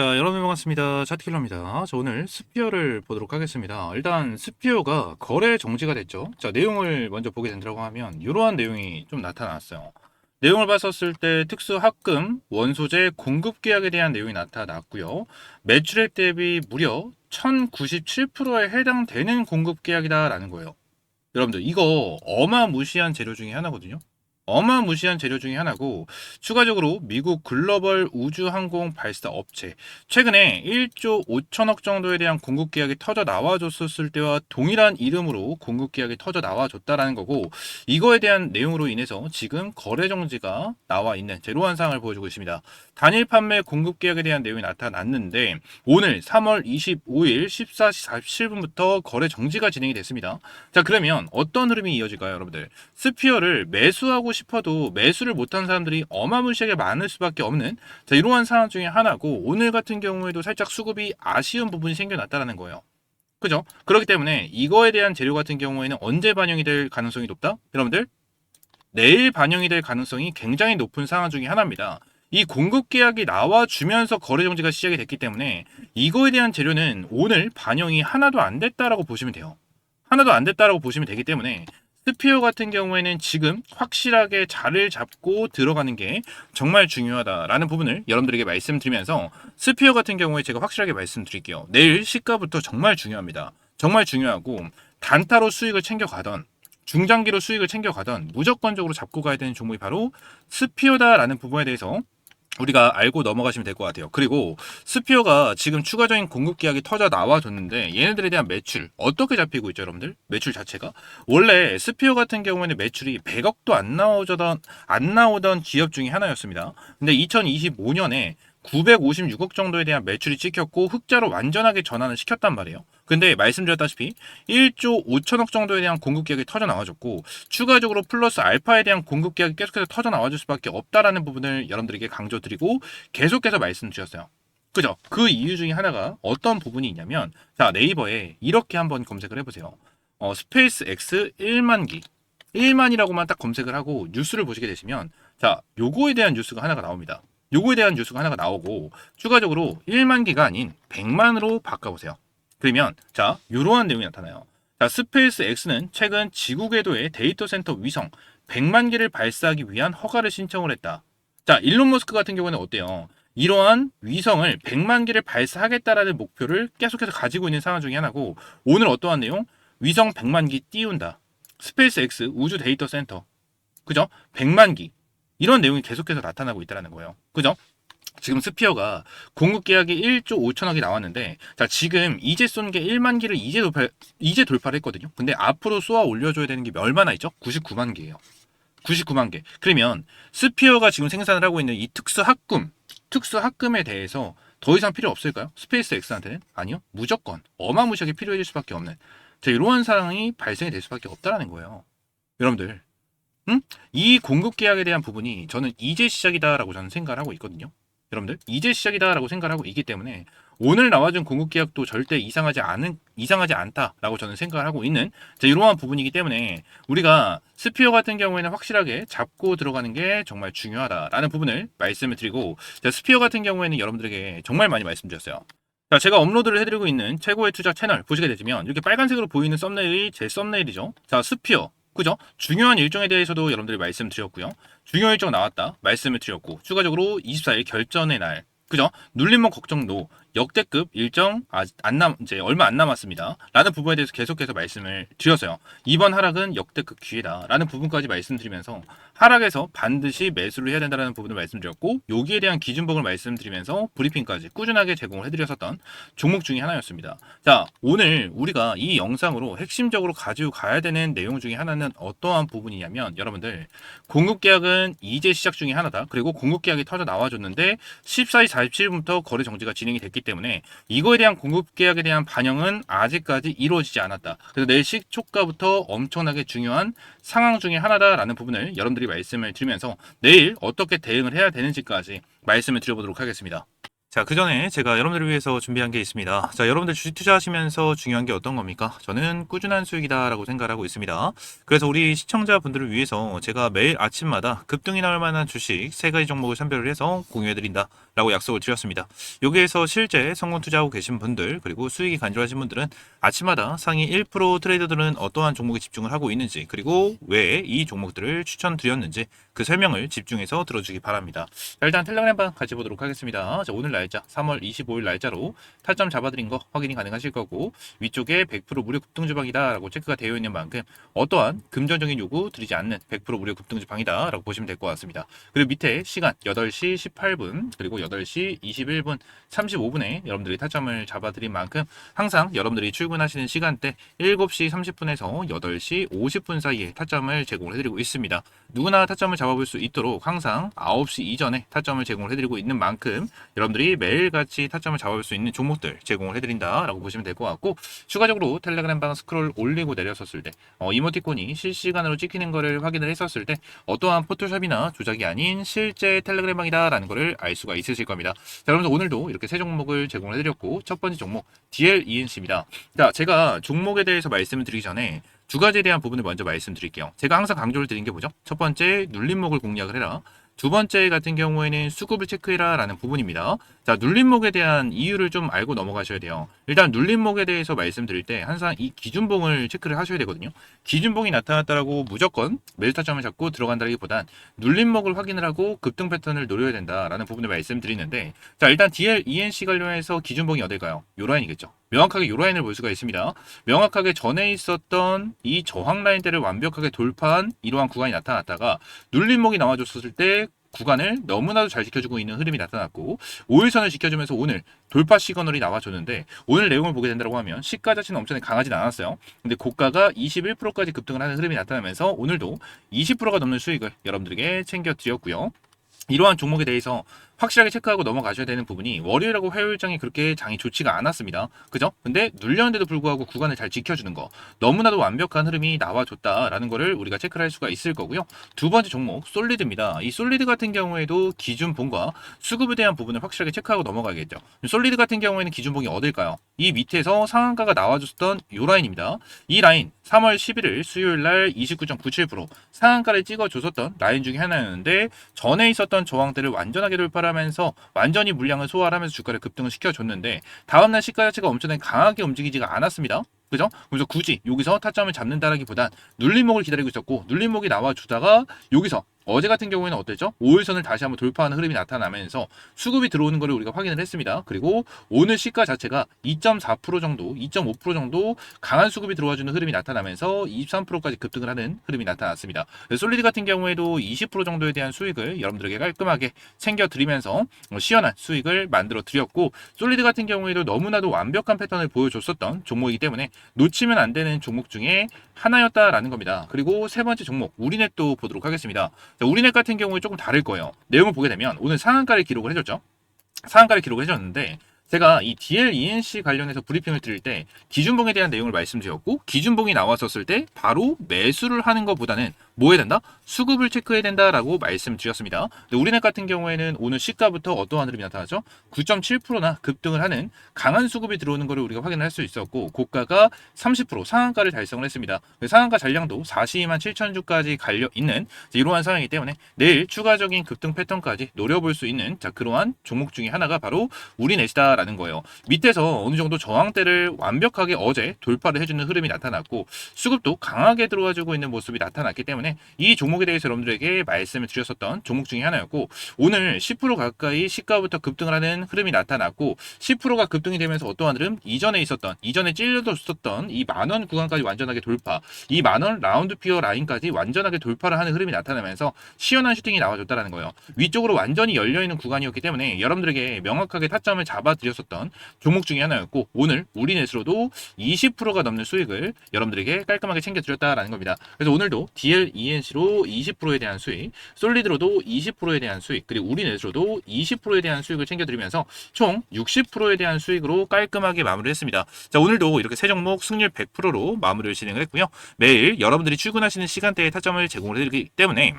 자, 여러분 반갑습니다. 차트킬러입니다. 자, 오늘 스피어를 보도록 하겠습니다. 일단 스피어가 거래 정지가 됐죠. 자, 내용을 먼저 보게 된다고 하면 이러한 내용이 좀 나타났어요. 내용을 봤었을 때 특수 합금, 원소재 공급 계약에 대한 내용이 나타났고요. 매출액 대비 무려 1097%에 해당되는 공급 계약이다라는 거예요. 여러분들 이거 어마무시한 재료 중에 하나거든요. 어마무시한 재료 중에 하나고, 추가적으로 미국 글로벌 우주항공 발사 업체 최근에 1조 5천억 정도에 대한 공급 계약이 터져 나와줬었을 때와 동일한 이름으로 공급 계약이 터져 나와줬다라는 거고, 이거에 대한 내용으로 인해서 지금 거래 정지가 나와 있는 제로한 상황을 보여주고 있습니다. 단일 판매 공급 계약에 대한 내용이 나타났는데, 오늘 3월 25일 14시 47분부터 거래 정지가 진행이 됐습니다. 자, 그러면 어떤 흐름이 이어질까요, 여러분들? 스피어를 매수하고 싶어도 매수를 못한 사람들이 어마무시하게 많을 수밖에 없는, 자, 이러한 상황 중에 하나고, 오늘 같은 경우에도 살짝 수급이 아쉬운 부분이 생겨났다는 거예요. 그죠? 그렇기 때문에 이거에 대한 재료 같은 경우에는 언제 반영이 될 가능성이 높다? 여러분들, 내일 반영이 될 가능성이 굉장히 높은 상황 중에 하나입니다. 이 공급 계약이 나와주면서 거래 정지가 시작이 됐기 때문에 이거에 대한 재료는 오늘 반영이 하나도 안 됐다라고 보시면 돼요. 하나도 안 됐다라고 보시면 되기 때문에 스피어 같은 경우에는 지금 확실하게 자리를 잡고 들어가는 게 정말 중요하다라는 부분을 여러분들에게 말씀드리면서, 스피어 같은 경우에 제가 확실하게 말씀드릴게요. 내일 시가부터 정말 중요합니다. 정말 중요하고, 단타로 수익을 챙겨가던 중장기로 수익을 챙겨가던 무조건적으로 잡고 가야 되는 종목이 바로 스피어다라는 부분에 대해서 우리가 알고 넘어가시면 될 것 같아요. 그리고 스피어가 지금 추가적인 공급 계약이 터져 나와줬는데, 얘네들에 대한 매출 어떻게 잡히고 있죠, 여러분들? 매출 자체가 원래 스피어 같은 경우에는 매출이 100억도 안 나오던 기업 중에 하나였습니다. 근데 2025년에 956억 정도에 대한 매출이 찍혔고 흑자로 완전하게 전환을 시켰단 말이에요. 근데 말씀드렸다시피 1조 5천억 정도에 대한 공급 계약이 터져 나와줬고, 추가적으로 플러스 알파에 대한 공급 계약이 계속해서 터져 나와줄 수밖에 없다라는 부분을 여러분들에게 강조드리고 계속해서 말씀드렸어요. 그죠? 그 이유 중에 하나가 어떤 부분이 있냐면, 자, 네이버에 이렇게 한번 검색을 해보세요. 스페이스 X 1만기 1만이라고만 딱 검색을 하고 뉴스를 보시게 되시면, 자, 요거에 대한 뉴스가 하나가 나옵니다. 요거에 대한 뉴스가 하나가 나오고, 추가적으로 1만 기가 아닌 100만으로 바꿔보세요. 그러면 자, 이러한 내용이 나타나요. 자, 스페이스 X는 최근 지구 궤도의 데이터 센터 위성 100만 개를 발사하기 위한 허가를 신청을 했다. 자, 일론 머스크 같은 경우는 어때요? 이러한 위성을 100만 개를 발사하겠다라는 목표를 계속해서 가지고 있는 상황 중에 하나고, 오늘 어떠한 내용? 위성 100만 기 띄운다. 스페이스 X 우주 데이터 센터. 그죠? 100만 기. 이런 내용이 계속해서 나타나고 있다는 거예요. 그죠? 지금 스피어가 공급 계약이 1조 5천억이 나왔는데, 자, 지금 이제 쏜 게 1만 기를 이제 돌파를 했거든요. 근데 앞으로 쏘아 올려줘야 되는 게 얼마나 있죠? 99만 개예요. 99만 개. 그러면 스피어가 지금 생산을 하고 있는 이 특수 합금에 대해서 더 이상 필요 없을까요? 스페이스 X한테는? 아니요. 무조건 어마무시하게 필요해질 수밖에 없는, 자, 이러한 상황이 발생이 될 수밖에 없다는 거예요. 여러분들, 이 공급 계약에 대한 부분이 저는 이제 시작이다라고 저는 생각을 하고 있거든요. 여러분들, 이제 시작이다라고 생각을 하고 있기 때문에 오늘 나와준 공급 계약도 절대 이상하지 않다라고 저는 생각을 하고 있는, 자, 이러한 부분이기 때문에 우리가 스피어 같은 경우에는 확실하게 잡고 들어가는 게 정말 중요하다라는 부분을 말씀을 드리고, 자, 스피어 같은 경우에는 여러분들에게 정말 많이 말씀드렸어요. 자, 제가 업로드를 해드리고 있는 최고의 투자 채널 보시게 되시면 이렇게 빨간색으로 보이는 썸네일이 제 썸네일이죠. 자, 스피어. 그죠? 중요한 일정에 대해서도 여러분들이 말씀드렸고요. 중요한 일정 나왔다 말씀을 드렸고, 추가적으로 24일 결전의 날, 그죠? 눌림목 걱정도 역대급 일정 이제 얼마 안 남았습니다. 라는 부분에 대해서 계속해서 말씀을 드렸어요. 이번 하락은 역대급 기회다 라는 부분까지 말씀드리면서, 하락에서 반드시 매수를 해야 된다는 부분을 말씀드렸고, 여기에 대한 기준법을 말씀드리면서 브리핑까지 꾸준하게 제공을 해드렸었던 종목 중에 하나였습니다. 자, 오늘 우리가 이 영상으로 핵심적으로 가지고 가야 되는 내용 중에 하나는 어떠한 부분이냐면, 여러분들, 공급 계약은 이제 시작 중에 하나다. 그리고 공급 계약이 터져 나와줬는데 14일 47분부터 거래 정지가 진행이 됐기 때문에 이거에 대한 공급 계약에 대한 반영은 아직까지 이루어지지 않았다. 그래서 내일 시초가부터 엄청나게 중요한 상황 중에 하나다라는 부분을 여러분들이 말씀을 드리면서 내일 어떻게 대응을 해야 되는지까지 말씀을 드려보도록 하겠습니다. 자, 그 전에 제가 여러분들을 위해서 준비한 게 있습니다. 자, 여러분들 주식 투자하시면서 중요한 게 어떤 겁니까? 저는 꾸준한 수익이다라고 생각하고 있습니다. 그래서 우리 시청자분들을 위해서 제가 매일 아침마다 급등이 나올 만한 주식 3가지 종목을 선별을 해서 공유해드린다라고 약속을 드렸습니다. 여기에서 실제 성공 투자하고 계신 분들, 그리고 수익이 간절하신 분들은 아침마다 상위 1% 트레이더들은 어떠한 종목에 집중을 하고 있는지, 그리고 왜 이 종목들을 추천드렸는지 그 설명을 집중해서 들어주기 바랍니다. 자, 일단 텔레그램방 같이 보도록 하겠습니다. 자, 오늘 날짜 3월 25일 날짜로 타점 잡아드린 거 확인이 가능하실 거고, 위쪽에 100% 무료 급등주방이다 라고 체크가 되어 있는 만큼 어떠한 금전적인 요구 드리지 않는 100% 무료 급등주방이다 라고 보시면 될 것 같습니다. 그리고 밑에 시간 8시 18분 그리고 8시 21분 35분에 여러분들이 타점을 잡아드린 만큼 항상 여러분들이 출근하시는 시간대 7시 30분에서 8시 50분 사이에 타점을 제공을 해드리고 있습니다. 누구나 타점을 잡아볼 수 있도록 항상 9시 이전에 타점을 제공을 해드리고 있는 만큼 여러분들이 매일같이 타점을 잡아볼 수 있는 종목들 제공을 해드린다라고 보시면 될 것 같고, 추가적으로 텔레그램방 스크롤 올리고 내렸었을 때 이모티콘이 실시간으로 찍히는 거를 확인을 했었을 때 어떠한 포토샵이나 조작이 아닌 실제 텔레그램방이다라는 거를 알 수가 있으실 겁니다. 자, 여러분들 오늘도 이렇게 세 종목을 제공을 해드렸고, 첫 번째 종목 DLENC입니다. 자, 제가 종목에 대해서 말씀을 드리기 전에 두 가지에 대한 부분을 먼저 말씀드릴게요. 제가 항상 강조를 드린 게 뭐죠? 첫 번째, 눌림목을 공략을 해라. 두 번째 같은 경우에는 수급을 체크해라 라는 부분입니다. 자, 눌림목에 대한 이유를 좀 알고 넘어가셔야 돼요. 일단 눌림목에 대해서 말씀드릴 때 항상 이 기준봉을 체크를 하셔야 되거든요. 기준봉이 나타났다라고 무조건 매수 타점을 잡고 들어간다기보단 눌림목을 확인을 하고 급등 패턴을 노려야 된다라는 부분을 말씀드리는데, 자, 일단 DLENC 관련해서 기준봉이 어딜까요? 요 라인이겠죠. 명확하게 요 라인을 볼 수가 있습니다. 명확하게 전에 있었던 이 저항 라인대를 완벽하게 돌파한 이러한 구간이 나타났다가 눌림목이 나와줬을 때 구간을 너무나도 잘 지켜주고 있는 흐름이 나타났고, 5일선을 지켜주면서 오늘 돌파 시그널이 나와줬는데, 오늘 내용을 보게 된다고 하면 시가 자체는 엄청나게 강하진 않았어요. 근데 고가가 21%까지 급등을 하는 흐름이 나타나면서 오늘도 20%가 넘는 수익을 여러분들에게 챙겨드렸고요. 이러한 종목에 대해서 확실하게 체크하고 넘어가셔야 되는 부분이, 월요일하고 화요일장이 그렇게 장이 좋지가 않았습니다. 그죠? 근데 눌렸는데도 불구하고 구간을 잘 지켜주는 거, 너무나도 완벽한 흐름이 나와줬다라는 거를 우리가 체크를 할 수가 있을 거고요. 두 번째 종목 솔리드입니다. 이 솔리드 같은 경우에도 기준봉과 수급에 대한 부분을 확실하게 체크하고 넘어가겠죠. 솔리드 같은 경우에는 기준봉이 어딜까요? 이 밑에서 상한가가 나와줬던 이 라인입니다. 이 라인 3월 11일 수요일 날 29.97% 상한가를 찍어줬었던 라인 중에 하나였는데, 전에 있었던 저항대를 완전하게 돌파하면서 완전히 물량을 소화하면서 주가를 급등을 시켜줬는데, 다음날 시가 자체가 엄청나게 강하게 움직이지가 않았습니다. 그죠? 그래서 굳이 여기서 타점을 잡는다라기보단 눌림목을 기다리고 있었고, 눌림목이 나와주다가 여기서 어제 같은 경우에는 어땠죠? 5일선을 다시 한번 돌파하는 흐름이 나타나면서 수급이 들어오는 것을 우리가 확인을 했습니다. 그리고 오늘 시가 자체가 2.4% 정도, 2.5% 정도 강한 수급이 들어와주는 흐름이 나타나면서 23%까지 급등을 하는 흐름이 나타났습니다. 솔리드 같은 경우에도 20% 정도에 대한 수익을 여러분들에게 깔끔하게 챙겨드리면서 시원한 수익을 만들어 드렸고, 솔리드 같은 경우에도 너무나도 완벽한 패턴을 보여줬었던 종목이기 때문에 놓치면 안 되는 종목 중에 하나였다라는 겁니다. 그리고 세 번째 종목 우리넷도 보도록 하겠습니다. 자, 우리넷 같은 경우에 조금 다를 거예요. 내용을 보게 되면 오늘 상한가를 기록을 해줬죠. 상한가를 기록을 해줬는데, 제가 이 DLENC 관련해서 브리핑을 드릴 때 기준봉에 대한 내용을 말씀드렸고, 기준봉이 나왔었을 때 바로 매수를 하는 것보다는 뭐 해야 된다? 수급을 체크해야 된다라고 말씀드렸습니다. 근데 우리넷 같은 경우에는 오늘 시가부터 어떠한 흐름이 나타나죠? 9.7%나 급등을 하는 강한 수급이 들어오는 것을 우리가 확인할 수 있었고, 고가가 30% 상한가를 달성을 했습니다. 상한가 잔량도 42만 7천 주까지 갈려 있는 이러한 상황이기 때문에 내일 추가적인 급등 패턴까지 노려볼 수 있는, 자, 그러한 종목 중에 하나가 바로 우리넷이다라는 거예요. 밑에서 어느 정도 저항대를 완벽하게 어제 돌파를 해주는 흐름이 나타났고, 수급도 강하게 들어와주고 있는 모습이 나타났기 때문에 이 종목에 대해서 여러분들에게 말씀을 드렸었던 종목 중에 하나였고, 오늘 10% 가까이 시가부터 급등을 하는 흐름이 나타났고, 10%가 급등이 되면서 어떠한 흐름? 이전에 찔려줬었던 이 만원 구간까지 완전하게 돌파, 이 만원 라운드 피어 라인까지 완전하게 돌파를 하는 흐름이 나타나면서 시원한 슈팅이 나와줬다는 거예요. 위쪽으로 완전히 열려있는 구간이었기 때문에 여러분들에게 명확하게 타점을 잡아드렸었던 종목 중에 하나였고, 오늘 우리넷으로도 20%가 넘는 수익을 여러분들에게 깔끔하게 챙겨드렸다라는 겁니다. 그래서 오늘도 DLENC로 20%에 대한 수익, 솔리드로도 20%에 대한 수익, 그리고 우리넷으로도 20%에 대한 수익을 챙겨드리면서 총 60%에 대한 수익으로 깔끔하게 마무리를 했습니다. 자, 오늘도 이렇게 세 종목 승률 100%로 마무리를 진행을 했고요. 매일 여러분들이 출근하시는 시간대에 타점을 제공을 해드리기 때문에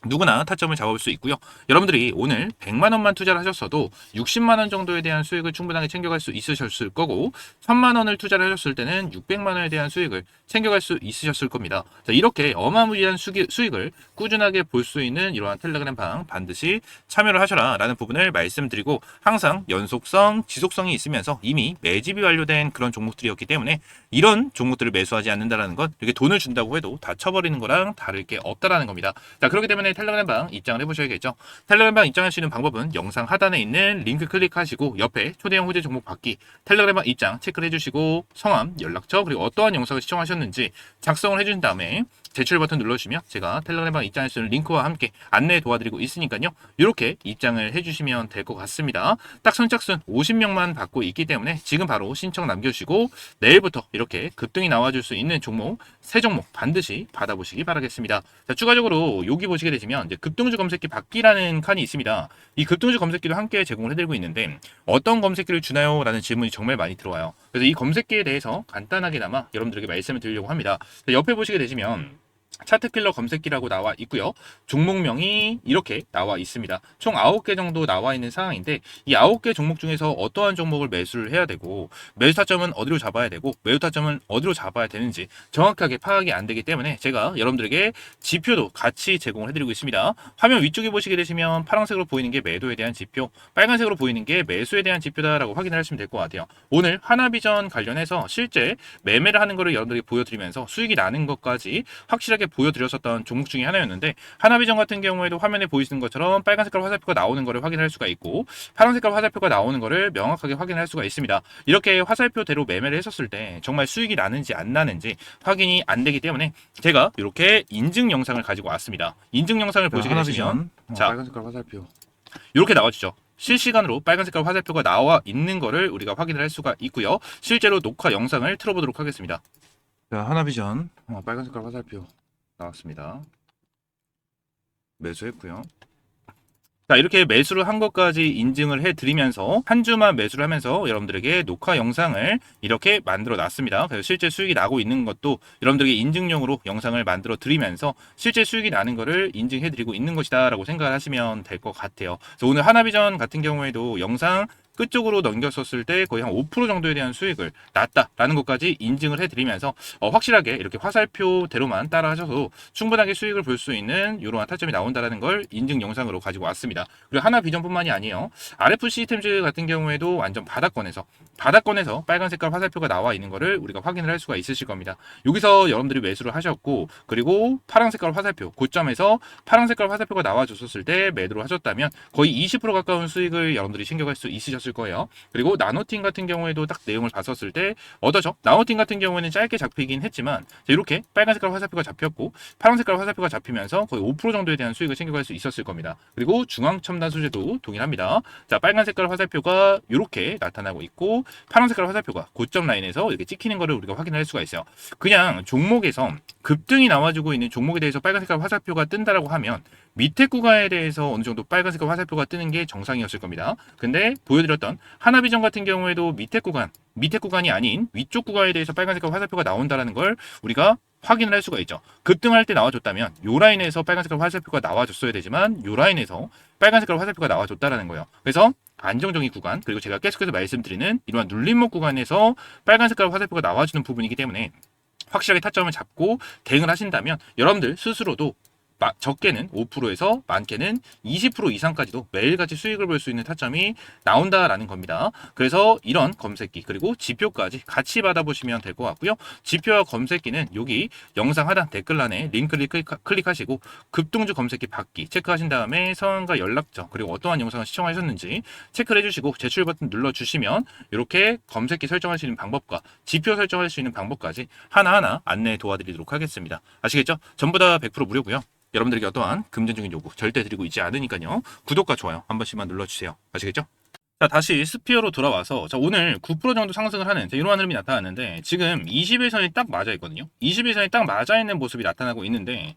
누구나 타점을 잡아볼 수 있고요. 여러분들이 오늘 100만 원만 투자를 하셨어도 60만 원 정도에 대한 수익을 충분하게 챙겨갈 수 있으셨을 거고 1000만 원을 투자를 하셨을 때는 600만 원에 대한 수익을 챙겨갈 수 있으셨을 겁니다. 자, 이렇게 어마무리한 수익을 꾸준하게 볼 수 있는 이러한 텔레그램 방 반드시 참여를 하셔라 라는 부분을 말씀드리고 항상 연속성, 지속성이 있으면서 이미 매집이 완료된 그런 종목들이었기 때문에 이런 종목들을 매수하지 않는다라는 건 이렇게 돈을 준다고 해도 다 쳐버리는 거랑 다를 게 없다라는 겁니다. 자, 그렇기 때문에 텔레그램 방 입장을 해보셔야겠죠. 텔레그램 방 입장할 수 있는 방법은 영상 하단에 있는 링크 클릭하시고 옆에 초대형 호재 종목 받기 텔레그램 방 입장 체크를 해주시고 성함, 연락처 그리고 어떠한 영상을 시청하셨는지 작성을 해주신 다음에 제출 버튼 눌러주시면 제가 텔레그램 방 입장할 수 있는 링크와 함께 안내 도와드리고 있으니까요. 이렇게 입장을 해주시면 될 것 같습니다. 딱 선착순 50명만 받고 있기 때문에 지금 바로 신청 남겨주시고 내일부터 이렇게 급등이 나와줄 수 있는 종목 3종목 반드시 받아보시기 바라겠습니다. 자, 추가적으로 여기 보시게 되시면 이제 급등주 검색기 받기라는 칸이 있습니다. 이 급등주 검색기도 함께 제공을 해드리고 있는데 어떤 검색기를 주나요? 라는 질문이 정말 많이 들어와요. 그래서 이 검색기에 대해서 간단하게나마 여러분들에게 말씀을 드리려고 합니다. 자, 옆에 보시게 되시면 차트킬러 검색기라고 나와 있고요. 종목명이 이렇게 나와 있습니다. 총 9개 정도 나와 있는 상황인데 이 9개 종목 중에서 어떠한 종목을 매수를 해야 되고 매수 타점은 어디로 잡아야 되고 매우 타점은 어디로 잡아야 되는지 정확하게 파악이 안 되기 때문에 제가 여러분들에게 지표도 같이 제공을 해드리고 있습니다. 화면 위쪽에 보시게 되시면 파란색으로 보이는 게 매도에 대한 지표, 빨간색으로 보이는 게 매수에 대한 지표다라고 확인을 하시면 될 것 같아요. 오늘 하나비전 관련해서 실제 매매를 하는 거를 여러분들에게 보여드리면서 수익이 나는 것까지 확실하게 보여드렸었던 종목 중에 하나였는데 하나비전 같은 경우에도 화면에 보이시는 것처럼 빨간 색깔 화살표가 나오는 거를 확인할 수가 있고 파란 색깔 화살표가 나오는 거를 명확하게 확인할 수가 있습니다. 이렇게 화살표대로 매매를 했었을 때 정말 수익이 나는지 안 나는지 확인이 안 되기 때문에 제가 이렇게 인증 영상을 가지고 왔습니다. 인증 영상을 보시게 되시면 자, 빨간 색깔 화살표. 이렇게 나와주죠. 실시간으로 빨간 색깔 화살표가 나와 있는 거를 우리가 확인을 할 수가 있고요. 실제로 녹화 영상을 틀어보도록 하겠습니다. 자, 하나비전 빨간 색깔 화살표. 나왔습니다. 매수했고요. 자, 이렇게 매수를 한 것까지 인증을 해드리면서 한 주만 매수를 하면서 여러분들에게 녹화 영상을 이렇게 만들어 놨습니다. 그래서 실제 수익이 나고 있는 것도 여러분들에게 인증용으로 영상을 만들어 드리면서 실제 수익이 나는 거를 인증해 드리고 있는 것이다 라고 생각을 하시면 될 것 같아요. 그래서 오늘 하나비전 같은 경우에도 영상 끝쪽으로 넘겼었을 때 거의 한 5% 정도에 대한 수익을 났다라는 것까지 인증을 해드리면서 확실하게 이렇게 화살표대로만 따라 하셔도 충분하게 수익을 볼 수 있는 이러한 타점이 나온다라는 걸 인증 영상으로 가지고 왔습니다. 그리고 하나비전뿐만이 아니에요. RF 시스템즈 같은 경우에도 완전 바닥권에서 빨간 색깔 화살표가 나와 있는 거를 우리가 확인을 할 수가 있으실 겁니다. 여기서 여러분들이 매수를 하셨고 그리고 파란 색깔 화살표 고점에서 파란 색깔 화살표가 나와줬었을 때 매도를 하셨다면 거의 20% 가까운 수익을 여러분들이 챙겨갈 수 있으셨을 거예요. 그리고 나노팀 같은 경우에도 딱 내용을 봤었을 때 어떠죠? 나노팀 같은 경우에는 짧게 잡히긴 했지만 이렇게 빨간 색깔 화살표가 잡혔고 파란 색깔 화살표가 잡히면서 거의 5% 정도에 대한 수익을 챙겨갈 수 있었을 겁니다. 그리고 중앙첨단 소재도 동일합니다. 자, 빨간 색깔 화살표가 이렇게 나타나고 있고 파란 색깔 화살표가 고점 라인에서 이렇게 찍히는 거를 우리가 확인할 수가 있어요. 그냥 종목에서 급등이 나와주고 있는 종목에 대해서 빨간 색깔 화살표가 뜬다라고 하면 밑에 구간에 대해서 어느 정도 빨간 색깔 화살표가 뜨는 게 정상이었을 겁니다. 근데 보여드렸던 하나비전 같은 경우에도 밑에 구간이 아닌 위쪽 구간에 대해서 빨간 색깔 화살표가 나온다라는 걸 우리가 확인을 할 수가 있죠. 급등할 때 나와줬다면 요 라인에서 빨간 색깔 화살표가 나와줬어야 되지만 요 라인에서 빨간 색깔 화살표가 나와줬다라는 거예요. 그래서 안정적인 구간 그리고 제가 계속해서 말씀드리는 이러한 눌림목 구간에서 빨간 색깔 화살표가 나와주는 부분이기 때문에 확실하게 타점을 잡고 대응을 하신다면 여러분들 스스로도 적게는 5%에서 많게는 20% 이상까지도 매일같이 수익을 볼 수 있는 타점이 나온다라는 겁니다. 그래서 이런 검색기 그리고 지표까지 같이 받아보시면 될 것 같고요. 지표와 검색기는 여기 영상 하단 댓글란에 링크를 클릭하시고 급등주 검색기 받기 체크하신 다음에 성함과 연락처 그리고 어떠한 영상을 시청하셨는지 체크를 해주시고 제출 버튼 눌러주시면 이렇게 검색기 설정할 수 있는 방법과 지표 설정할 수 있는 방법까지 하나하나 안내 도와드리도록 하겠습니다. 아시겠죠? 전부 다 100% 무료고요. 여러분들에게 어떠한 금전적인 요구 절대 드리고 있지 않으니까요. 구독과 좋아요 한 번씩만 눌러주세요. 아시겠죠? 자, 다시 스피어로 돌아와서 자, 오늘 9% 정도 상승을 하는 이러한 흐름이 나타났는데 지금 21선이 딱 맞아 있거든요. 21선이 딱 맞아 있는 모습이 나타나고 있는데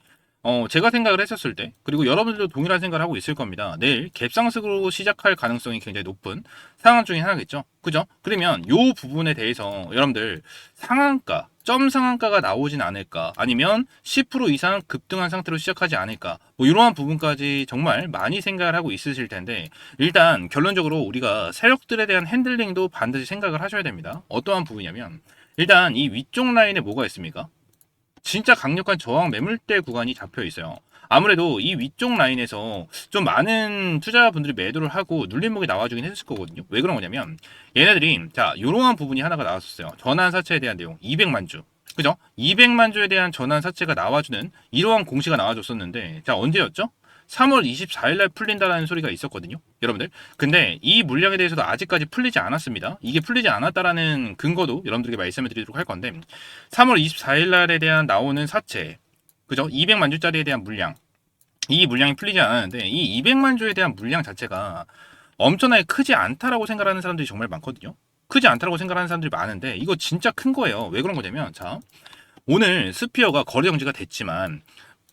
제가 생각을 했었을 때, 그리고 여러분들도 동일한 생각을 하고 있을 겁니다. 내일 갭상승으로 시작할 가능성이 굉장히 높은 상황 중에 하나겠죠. 그죠? 그러면 요 부분에 대해서 여러분들 상한가, 점 상한가가 나오진 않을까, 아니면 10% 이상 급등한 상태로 시작하지 않을까, 뭐 이러한 부분까지 정말 많이 생각을 하고 있으실 텐데, 일단 결론적으로 우리가 세력들에 대한 핸들링도 반드시 생각을 하셔야 됩니다. 어떠한 부분이냐면, 일단 이 위쪽 라인에 뭐가 있습니까? 진짜 강력한 저항 매물대 구간이 잡혀 있어요. 아무래도 이 위쪽 라인에서 좀 많은 투자자분들이 매도를 하고 눌림목이 나와주긴 했을 거거든요. 왜 그런 거냐면 얘네들이 자 이러한 부분이 하나가 나왔었어요. 전환 사채에 대한 내용 200만 주. 그죠? 200만 주에 대한 전환 사채가 나와주는 이러한 공시가 나와줬었는데 자 언제였죠? 3월 24일 날 풀린다라는 소리가 있었거든요. 여러분들. 근데 이 물량에 대해서도 아직까지 풀리지 않았습니다. 이게 풀리지 않았다라는 근거도 여러분들에게 말씀을 드리도록 할 건데 3월 24일 날에 대한 나오는 사채 그죠? 200만 주짜리에 대한 물량 이 물량이 풀리지 않았는데 이 200만 주에 대한 물량 자체가 엄청나게 크지 않다라고 생각하는 사람들이 정말 많거든요. 크지 않다라고 생각하는 사람들이 많은데 이거 진짜 큰 거예요. 왜 그런 거냐면 자 오늘 스피어가 거래 정지가 됐지만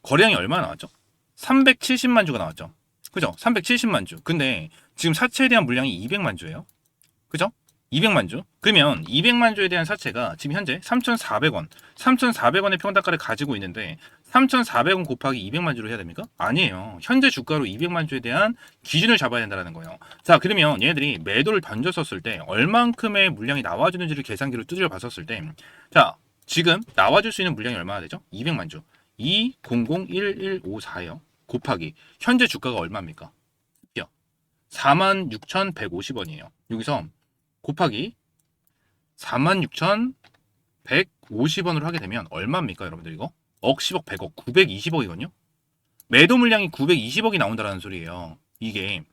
거래량이 얼마나 나왔죠? 370만 주가 나왔죠. 그죠? 370만 주. 근데 지금 사채에 대한 물량이 200만 주예요. 그죠? 200만 주. 그러면 200만 주에 대한 사채가 지금 현재 3,400원, 3,400원의 평단가를 가지고 있는데 3,400원 곱하기 200만 주로 해야 됩니까? 아니에요. 현재 주가로 200만 주에 대한 기준을 잡아야 된다는 거예요. 자, 그러면 얘네들이 매도를 던졌었을 때 얼만큼의 물량이 나와주는지를 계산기로 두드려 봤었을 때 자, 지금 나와줄 수 있는 물량이 얼마나 되죠? 200만 주. 2001154예요. 곱하기 현재 주가가 얼마입니까? 46,150원이에요. 여기서 곱하기 46,150원으로 하게 되면 얼마입니까, 여러분들 이거? 억, 10억, 100억, 920억이거든요. 매도 물량이 920억이 나온다라는 소리예요. 이게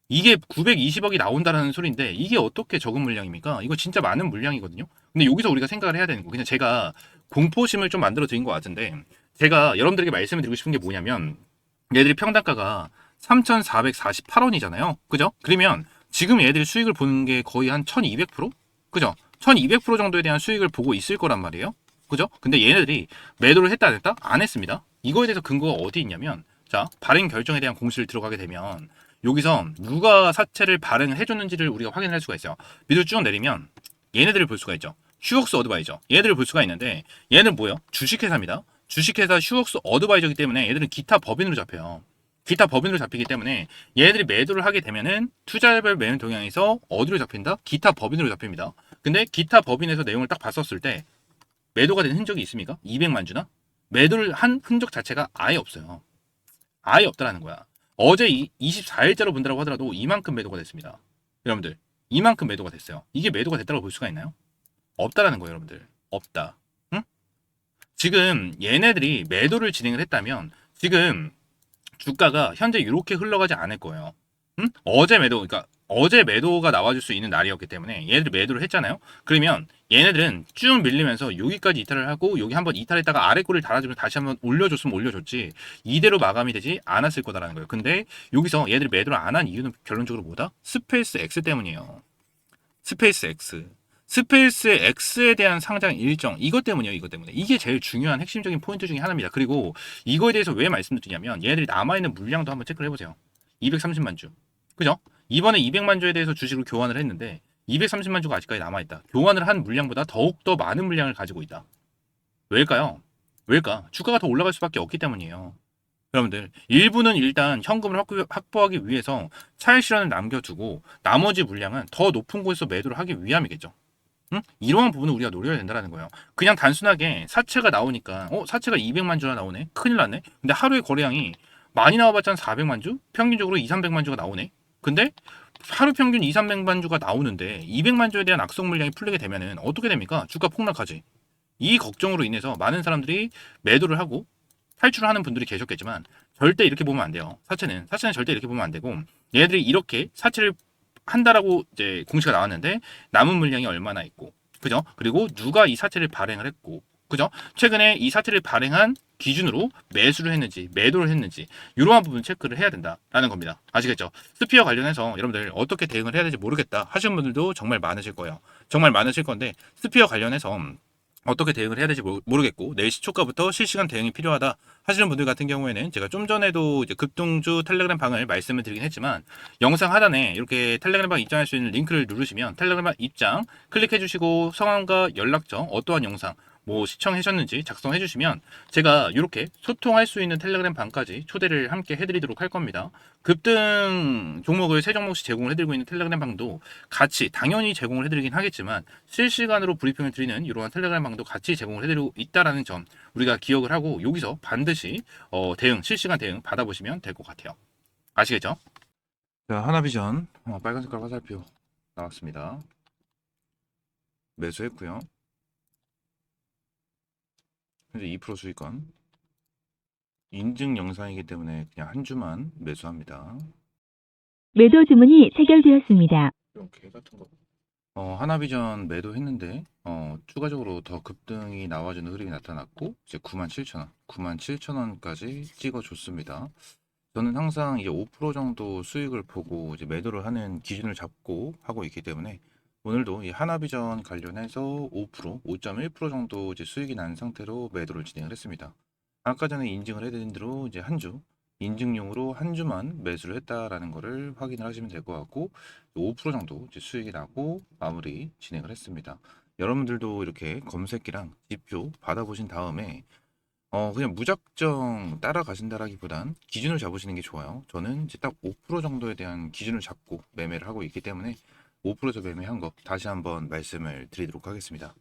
920억이 나온다라는 소리인데 이게 어떻게 적은 물량입니까? 이거 진짜 많은 물량이거든요. 근데 여기서 우리가 생각을 해야 되는 거 그냥 제가 공포심을 좀 만들어 드린 것 같은데 제가 여러분들에게 말씀을 드리고 싶은 게 뭐냐면 얘들이 평단가가 3,448원이잖아요. 그죠? 그러면 지금 얘들이 수익을 보는 게 거의 한 1200%? 그죠? 1200% 정도에 대한 수익을 보고 있을 거란 말이에요. 그죠? 근데 얘네들이 매도를 했다 안 했다? 안 했습니다. 이거에 대해서 근거가 어디 있냐면 자, 발행 결정에 대한 공시를 들어가게 되면 여기서 누가 사채를 발행을 해줬는지를 우리가 확인할 수가 있어요. 밑으로 쭉 내리면 얘네들을 볼 수가 있죠. 슈웍스 어드바이저 얘네들을 볼 수가 있는데 얘는 뭐예요? 주식회사입니다. 주식회사 슈웍스 어드바이저이기 때문에 얘들은 기타 법인으로 잡혀요. 기타 법인으로 잡히기 때문에 얘네들이 매도를 하게 되면은 투자별 매매 동향에서 어디로 잡힌다? 기타 법인으로 잡힙니다. 근데 기타 법인에서 내용을 딱 봤었을 때 매도가 된 흔적이 있습니까? 200만 주나? 매도를 한 흔적 자체가 아예 없어요. 아예 없다라는 거야. 어제 24일자로 본다라고 하더라도 이만큼 매도가 됐습니다. 여러분들 이만큼 매도가 됐어요. 이게 매도가 됐다고 볼 수가 있나요? 없다라는 거예요, 여러분들. 없다. 응? 지금 얘네들이 매도를 진행을 했다면 지금 주가가 현재 이렇게 흘러가지 않을 거예요. 응? 어제 매도, 그러니까 어제 매도가 나와줄 수 있는 날이었기 때문에 얘네들이 매도를 했잖아요. 그러면 얘네들은 쭉 밀리면서 여기까지 이탈을 하고 여기 한번 이탈했다가 아래 꼬리를 달아주면 다시 한번 올려줬으면 올려줬지 이대로 마감이 되지 않았을 거다라는 거예요. 근데 여기서 얘들이 매도를 안 한 이유는 결론적으로 뭐다? 스페이스 X 때문이에요. 스페이스 X. 스페이스 X에 대한 상장 일정 이것 때문이에요. 이것 때문에 이게 제일 중요한 핵심적인 포인트 중에 하나입니다. 그리고 이거에 대해서 왜 말씀을 드리냐면 얘네들이 남아있는 물량도 한번 체크를 해보세요. 230만 주 그죠? 이번에 200만 주에 대해서 주식을 교환을 했는데 230만 주가 아직까지 남아있다. 교환을 한 물량보다 더욱더 많은 물량을 가지고 있다. 왜일까요? 왜일까? 주가가 더 올라갈 수밖에 없기 때문이에요. 여러분들 일부는 일단 현금을 확보하기 위해서 차익 실현을 남겨두고 나머지 물량은 더 높은 곳에서 매도를 하기 위함이겠죠. 응? 이러한 부분을 우리가 노려야 된다는 거예요. 그냥 단순하게 사채가 나오니까 사채가 200만 주나 나오네? 큰일 났네? 근데 하루에 거래량이 많이 나와봤자 한 400만 주? 평균적으로 2, 300만 주가 나오네? 근데 하루 평균 2, 300만 주가 나오는데 200만 주에 대한 악성 물량이 풀리게 되면은 어떻게 됩니까? 주가 폭락하지. 이 걱정으로 인해서 많은 사람들이 매도를 하고 탈출을 하는 분들이 계셨겠지만 절대 이렇게 보면 안 돼요. 사채는 절대 이렇게 보면 안 되고 얘들이 이렇게 사채를 한다라고 이제 공시가 나왔는데 남은 물량이 얼마나 있고 그죠? 그리고 누가 이 사채를 발행을 했고 그죠? 최근에 이 사채를 발행한 기준으로 매수를 했는지 매도를 했는지 이러한 부분 체크를 해야 된다라는 겁니다. 아시겠죠? 스피어 관련해서 여러분들 어떻게 대응을 해야 될지 모르겠다 하시는 분들도 정말 많으실 거예요. 정말 많으실 건데 스피어 관련해서 어떻게 대응을 해야 될지 모르겠고 내일 시초가부터 실시간 대응이 필요하다 하시는 분들 같은 경우에는 제가 좀 전에도 이제 급등주 텔레그램 방을 말씀을 드리긴 했지만 영상 하단에 이렇게 텔레그램 방 입장할 수 있는 링크를 누르시면 텔레그램 방 입장 클릭해 주시고 성함과 연락처 어떠한 영상 뭐 시청하셨는지 작성해 주시면 제가 이렇게 소통할 수 있는 텔레그램 방까지 초대를 함께 해드리도록 할 겁니다. 급등 종목을 세 종목씩 제공을 해드리고 있는 텔레그램 방도 같이 당연히 제공을 해드리긴 하겠지만 실시간으로 브리핑을 드리는 이러한 텔레그램 방도 같이 제공을 해드리고 있다라는 점 우리가 기억을 하고 여기서 반드시 대응 실시간 대응 받아보시면 될 것 같아요. 아시겠죠? 자, 하나비전 빨간 색깔 화살표 나왔습니다. 매수했고요. 현재 2% 수익권. 인증 영상이기 때문에 그냥 한 주만 매수합니다. 매도 주문이 체결되었습니다. 이런 개 같은 거. 하나비전 매도했는데 추가적으로 더 급등이 나와주는 흐름이 나타났고 이제 97,000원, 97,000원까지 찍어줬습니다. 저는 항상 이제 5% 정도 수익을 보고 이제 매도를 하는 기준을 잡고 하고 있기 때문에 오늘도 이 하나비전 관련해서 5%, 5.1% 정도 이제 수익이 난 상태로 매도를 진행을 했습니다. 아까 전에 인증을 해드린 대로 이제 한 주, 인증용으로 한 주만 매수를 했다라는 거를 확인을 하시면 될 것 같고 5% 정도 이제 수익이 나고 마무리 진행을 했습니다. 여러분들도 이렇게 검색기랑 지표 받아보신 다음에 그냥 무작정 따라가신다라기보단 기준을 잡으시는 게 좋아요. 저는 이제 딱 5% 정도에 대한 기준을 잡고 매매를 하고 있기 때문에 5%에서 매매한 거 다시 한번 말씀을 드리도록 하겠습니다.